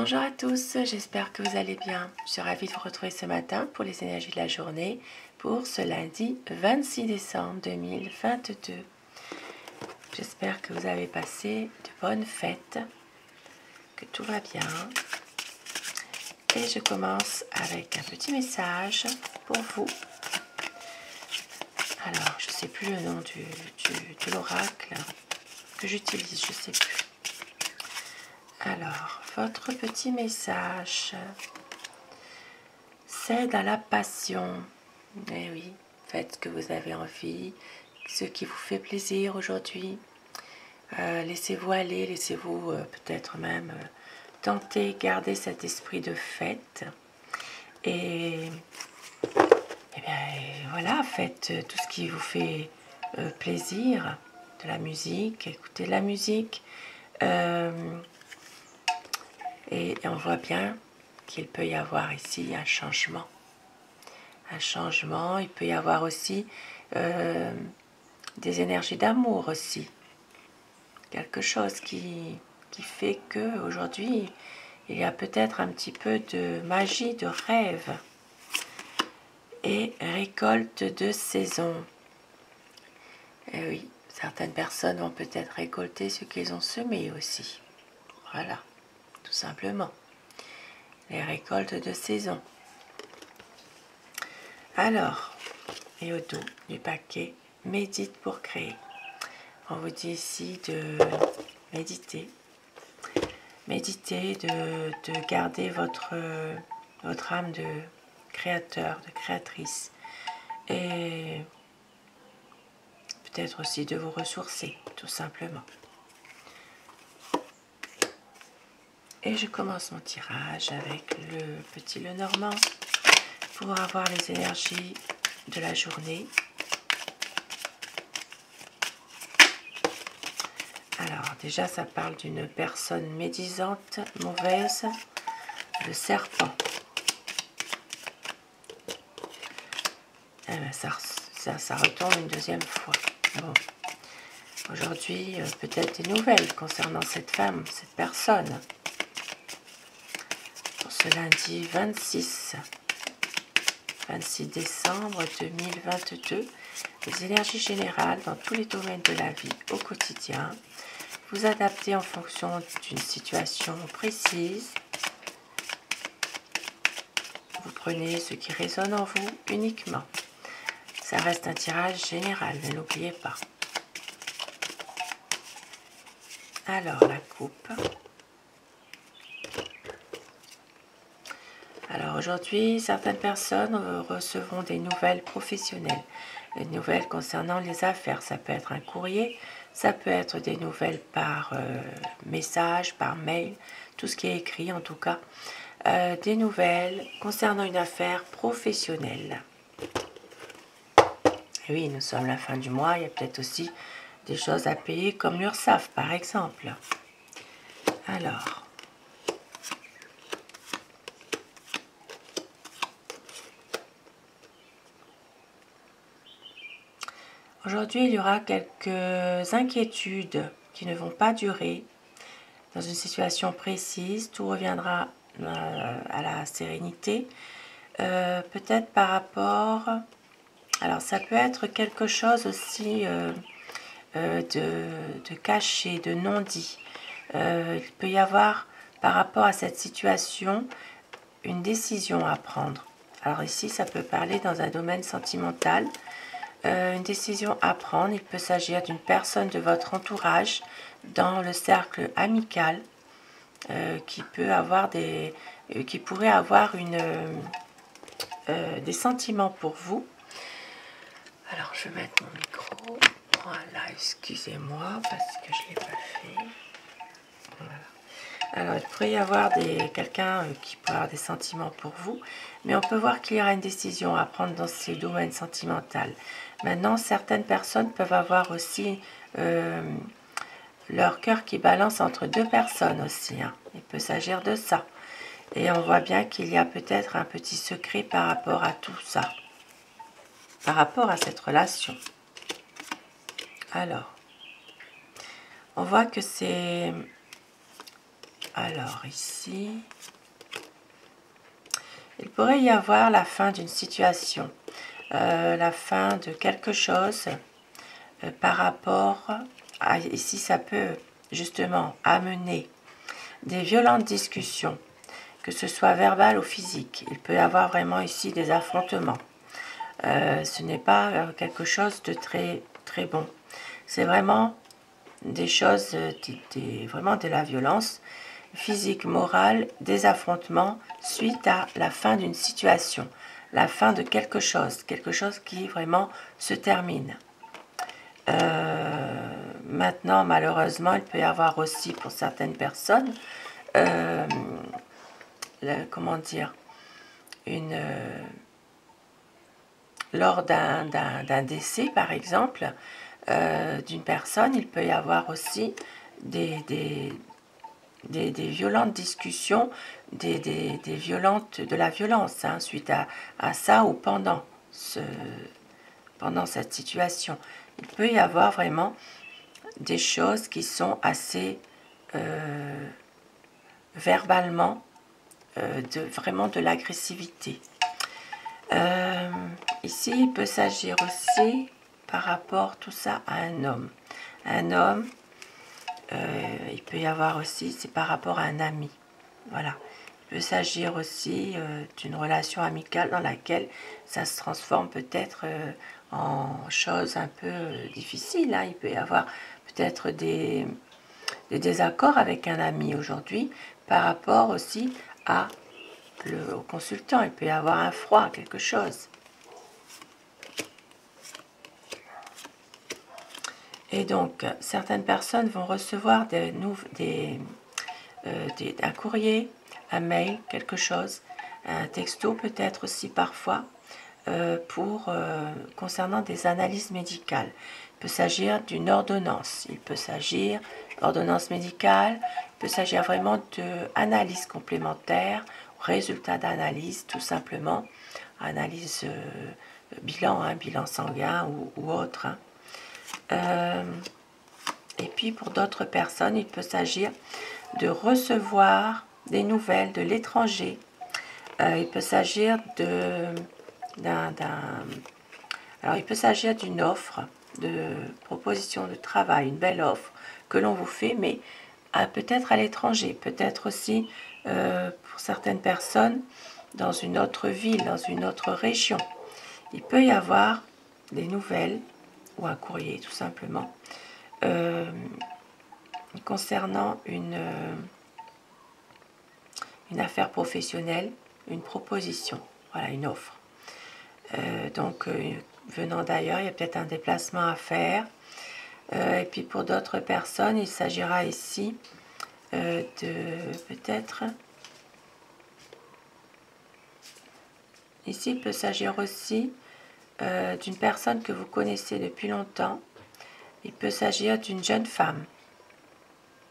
Bonjour à tous, j'espère que vous allez bien. Je suis ravie de vous retrouver ce matin pour les énergies de la journée pour ce lundi 26 décembre 2022. J'espère que vous avez passé de bonnes fêtes, que tout va bien. Et je commence avec un petit message pour vous. Alors, je ne sais plus le nom de l'oracle que j'utilise, je ne sais plus. Alors, votre petit message, c'est à la passion. Eh oui, faites ce que vous avez envie, ce qui vous fait plaisir aujourd'hui. Laissez-vous aller, laissez-vous peut-être même tenter, garder cet esprit de fête. Et bien voilà, faites tout ce qui vous fait plaisir, de la musique, écoutez de la musique. Et on voit bien qu'il peut y avoir ici un changement. Un changement, il peut y avoir aussi des énergies d'amour aussi. Quelque chose qui fait qu'aujourd'hui, il y a peut-être un petit peu de magie, de rêve. Et récolte de saison. Et oui, certaines personnes vont peut-être récolter ce qu'ils ont semé aussi. Voilà, tout simplement. Les récoltes de saison. Alors, et au dos du paquet, médite pour créer. On vous dit ici de méditer. Méditer, de garder votre âme de créateur, de créatrice. Et peut-être aussi de vous ressourcer, tout simplement. Et je commence mon tirage avec le petit Lenormand pour avoir les énergies de la journée. Alors déjà ça parle d'une personne médisante, mauvaise, le serpent. Eh bien, ça retombe une deuxième fois. Bon. Aujourd'hui, peut-être des nouvelles concernant cette femme, cette personne. Pour ce lundi 26 décembre 2022, les énergies générales dans tous les domaines de la vie au quotidien. Vous adaptez en fonction d'une situation précise. Vous prenez ce qui résonne en vous uniquement. Ça reste un tirage général, ne l'oubliez pas. Alors, la coupe. Alors aujourd'hui, certaines personnes recevront des nouvelles professionnelles, des nouvelles concernant les affaires. Ça peut être un courrier, ça peut être des nouvelles par message, par mail, tout ce qui est écrit en tout cas. Des nouvelles concernant une affaire professionnelle. Et oui, nous sommes à la fin du mois, il y a peut-être aussi des choses à payer comme l'URSSAF par exemple. Alors... Aujourd'hui, il y aura quelques inquiétudes qui ne vont pas durer. Dans une situation précise, tout reviendra à la sérénité. Peut-être par rapport... Alors, ça peut être quelque chose aussi de caché, de non-dit. Il peut y avoir, par rapport à cette situation, une décision à prendre. Alors ici, ça peut parler dans un domaine sentimental. Une décision à prendre, il peut s'agir d'une personne de votre entourage dans le cercle amical qui pourrait avoir des sentiments pour vous. Alors je vais mettre mon micro. Voilà, excusez-moi parce que je ne l'ai pas fait. Voilà. Alors il pourrait y avoir quelqu'un qui pourrait avoir des sentiments pour vous, mais on peut voir qu'il y aura une décision à prendre dans ce domaine sentimental. Maintenant, certaines personnes peuvent avoir aussi leur cœur qui balance entre deux personnes aussi. Hein. Il peut s'agir de ça. Et on voit bien qu'il y a peut-être un petit secret par rapport à tout ça. Par rapport à cette relation. Alors, on voit que c'est Alors ici, il pourrait y avoir la fin d'une situation, la fin de quelque chose par rapport à... Ici, ça peut justement amener des violentes discussions, que ce soit verbal ou physique. Il peut y avoir vraiment ici des affrontements. Ce n'est pas quelque chose de très, très bon. C'est vraiment des choses, vraiment de la violence physique, morale, des affrontements suite à la fin d'une situation, la fin de quelque chose qui vraiment se termine. Maintenant, malheureusement, il peut y avoir aussi pour certaines personnes, comment dire, lors d'un décès, par exemple, d'une personne, il peut y avoir aussi des violentes discussions, de la violence hein, suite à ça ou pendant cette situation. Il peut y avoir vraiment des choses qui sont assez verbalement, vraiment de l'agressivité. Ici, il peut s'agir aussi par rapport tout ça à un homme. Un homme, il peut y avoir aussi, c'est par rapport à un ami. Voilà. Il peut s'agir aussi d'une relation amicale dans laquelle ça se transforme peut-être en choses un peu difficiles. Hein. Il peut y avoir peut-être des désaccords avec un ami aujourd'hui par rapport aussi au consultant. Il peut y avoir un froid, quelque chose. Et donc, certaines personnes vont recevoir un courrier, un mail, quelque chose, un texto peut-être aussi parfois, concernant des analyses médicales. Il peut s'agir d'une ordonnance, il peut s'agir d'ordonnance médicale, il peut s'agir vraiment d'analyses complémentaires, résultats d'analyse tout simplement, analyse bilan, hein, bilan sanguin ou autre. Hein. Et puis pour d'autres personnes, il peut s'agir de recevoir des nouvelles de l'étranger. Il peut s'agir il peut s'agir d'une offre, de proposition de travail, une belle offre que l'on vous fait, mais peut-être à l'étranger, peut-être aussi pour certaines personnes dans une autre ville, dans une autre région. Il peut y avoir des nouvelles ou un courrier tout simplement concernant une affaire professionnelle, une proposition, voilà, une offre. Venant d'ailleurs, il y a peut-être un déplacement à faire. Et puis pour d'autres personnes, il s'agira ici peut-être... Ici, il peut s'agir aussi d'une personne que vous connaissez depuis longtemps. Il peut s'agir d'une jeune femme.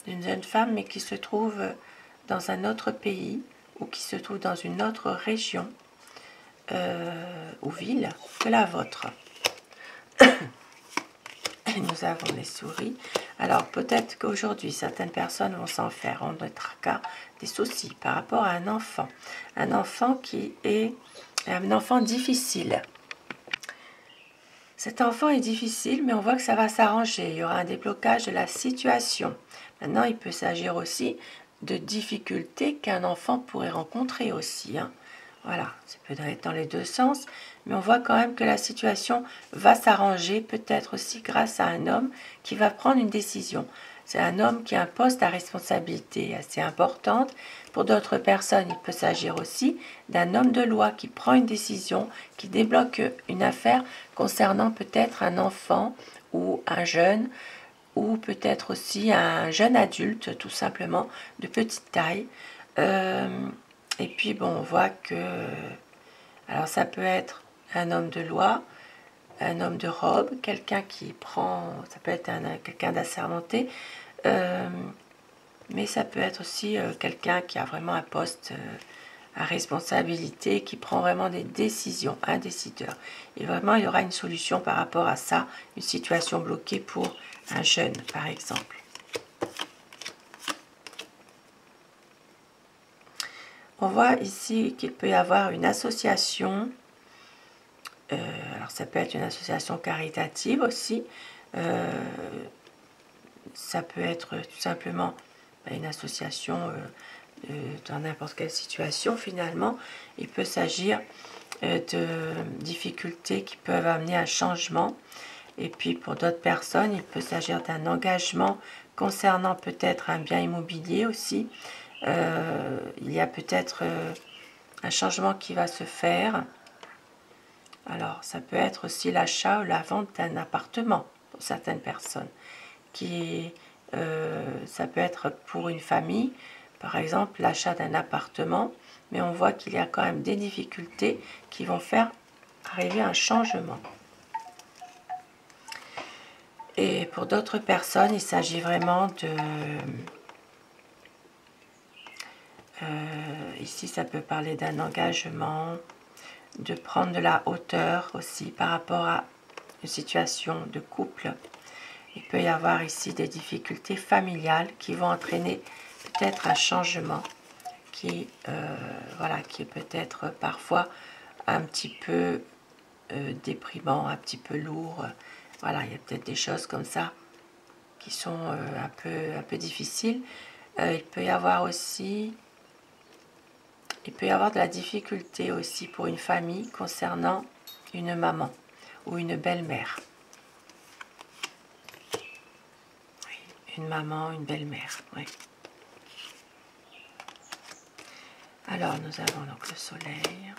D'une jeune femme, mais qui se trouve dans un autre pays ou qui se trouve dans une autre région ou ville que la vôtre. Et nous avons les souris. Alors peut-être qu'aujourd'hui, certaines personnes vont s'en faire en notre cas des soucis par rapport à un enfant. Un enfant qui est un enfant difficile. Cet enfant est difficile, mais on voit que ça va s'arranger. Il y aura un déblocage de la situation. Maintenant, il peut s'agir aussi de difficultés qu'un enfant pourrait rencontrer aussi. Hein. Voilà, ça peut être dans les deux sens, mais on voit quand même que la situation va s'arranger, peut-être aussi grâce à un homme qui va prendre une décision. C'est un homme qui a un poste à responsabilité assez importante. Pour d'autres personnes, il peut s'agir aussi d'un homme de loi qui prend une décision, qui débloque une affaire concernant peut-être un enfant ou un jeune, ou peut-être aussi un jeune adulte, tout simplement, de petite taille. Et puis, bon, on voit que... Alors, ça peut être un homme de loi, un homme de robe, quelqu'un qui prend... Ça peut être quelqu'un d'assermenté, mais ça peut être aussi quelqu'un qui a vraiment un poste à responsabilité, qui prend vraiment des décisions, un décideur. Et vraiment, il y aura une solution par rapport à ça, une situation bloquée pour un jeune, par exemple. on voit ici qu'il peut y avoir une association. Alors ça peut être une association caritative aussi. Ça peut être tout simplement une association dans n'importe quelle situation finalement. Il peut s'agir de difficultés qui peuvent amener un changement. Et puis pour d'autres personnes, il peut s'agir d'un engagement concernant peut-être un bien immobilier aussi. Il y a peut-être un changement qui va se faire. Alors ça peut être aussi l'achat ou la vente d'un appartement pour certaines personnes. Ça peut être pour une famille, par exemple l'achat d'un appartement, mais on voit qu'il y a quand même des difficultés qui vont faire arriver un changement. Et pour d'autres personnes, il s'agit vraiment de... ici, ça peut parler d'un engagement, de prendre de la hauteur aussi par rapport à une situation de couple. Il peut y avoir ici des difficultés familiales qui vont entraîner peut-être un changement qui est peut-être parfois un petit peu déprimant, un petit peu lourd. Voilà, il y a peut-être des choses comme ça qui sont un peu difficiles. Il peut y avoir aussi... Il peut y avoir de la difficulté aussi pour une famille concernant une maman ou une belle-mère. Oui, une maman, une belle-mère, oui. Alors, nous avons donc le soleil.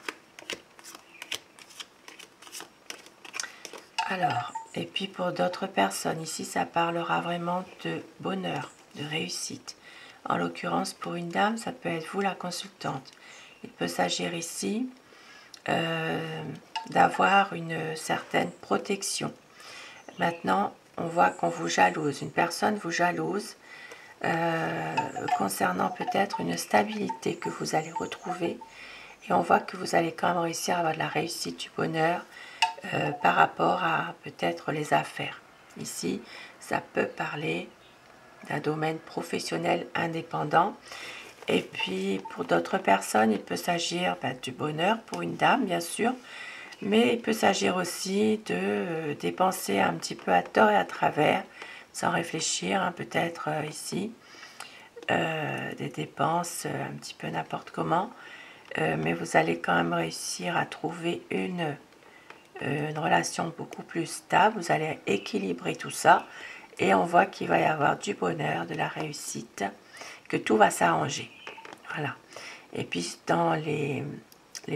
Alors, et puis pour d'autres personnes, ici, ça parlera vraiment de bonheur, de réussite. En l'occurrence, pour une dame, ça peut être vous la consultante. Il peut s'agir ici d'avoir une certaine protection. Maintenant, on voit qu'on vous jalouse. Une personne vous jalouse concernant peut-être une stabilité que vous allez retrouver. Et on voit que vous allez quand même réussir à avoir de la réussite, du bonheur par rapport à peut-être les affaires. Ici, ça peut parler d'un domaine professionnel indépendant. Et puis, pour d'autres personnes, il peut s'agir du bonheur pour une dame, bien sûr, mais il peut s'agir aussi de dépenser un petit peu à tort et à travers, sans réfléchir, hein, peut-être ici, des dépenses un petit peu n'importe comment, mais vous allez quand même réussir à trouver une relation beaucoup plus stable, vous allez équilibrer tout ça, et on voit qu'il va y avoir du bonheur, de la réussite, que tout va s'arranger. Voilà. Et puis dans les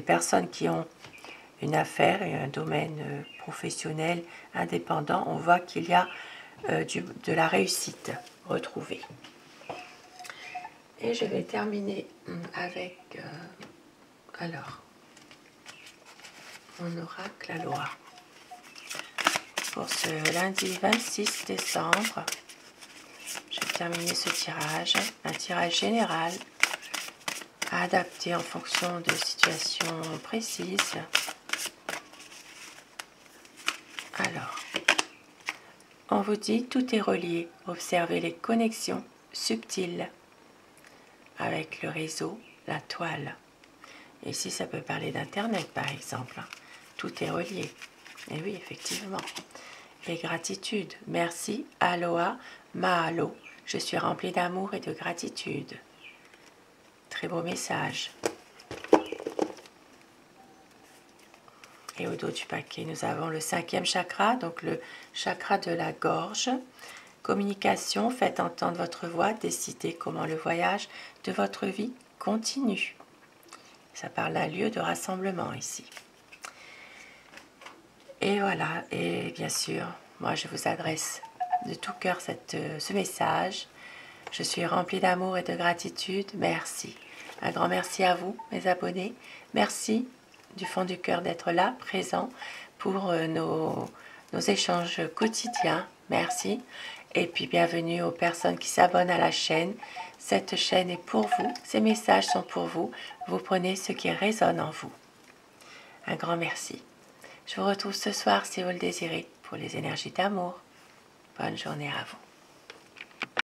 personnes qui ont une affaire et un domaine professionnel indépendant, on voit qu'il y a de la réussite retrouvée. Et je vais terminer avec alors mon oracle Aloha. Pour ce lundi 26 décembre, je vais terminer ce tirage, un tirage général à adapter en fonction de situations précises. Alors, on vous dit tout est relié. Observez les connexions subtiles avec le réseau, la toile. Et ici, ça peut parler d'Internet, par exemple. Tout est relié. Et oui, effectivement. Et gratitude. Merci, aloha, mahalo. Je suis remplie d'amour et de gratitude. Très beau message. Et au dos du paquet, nous avons le 5e chakra, donc le chakra de la gorge. Communication, faites entendre votre voix, décidez comment le voyage de votre vie continue. Ça parle d'un lieu de rassemblement ici. Et voilà, et bien sûr, moi je vous adresse de tout cœur ce message. Je suis remplie d'amour et de gratitude, merci. Un grand merci à vous, mes abonnés. Merci du fond du cœur d'être là, présent pour nos échanges quotidiens. Merci. Et puis bienvenue aux personnes qui s'abonnent à la chaîne. Cette chaîne est pour vous, ces messages sont pour vous. Vous prenez ce qui résonne en vous. Un grand merci. Je vous retrouve ce soir si vous le désirez pour les énergies d'amour. Bonne journée à vous.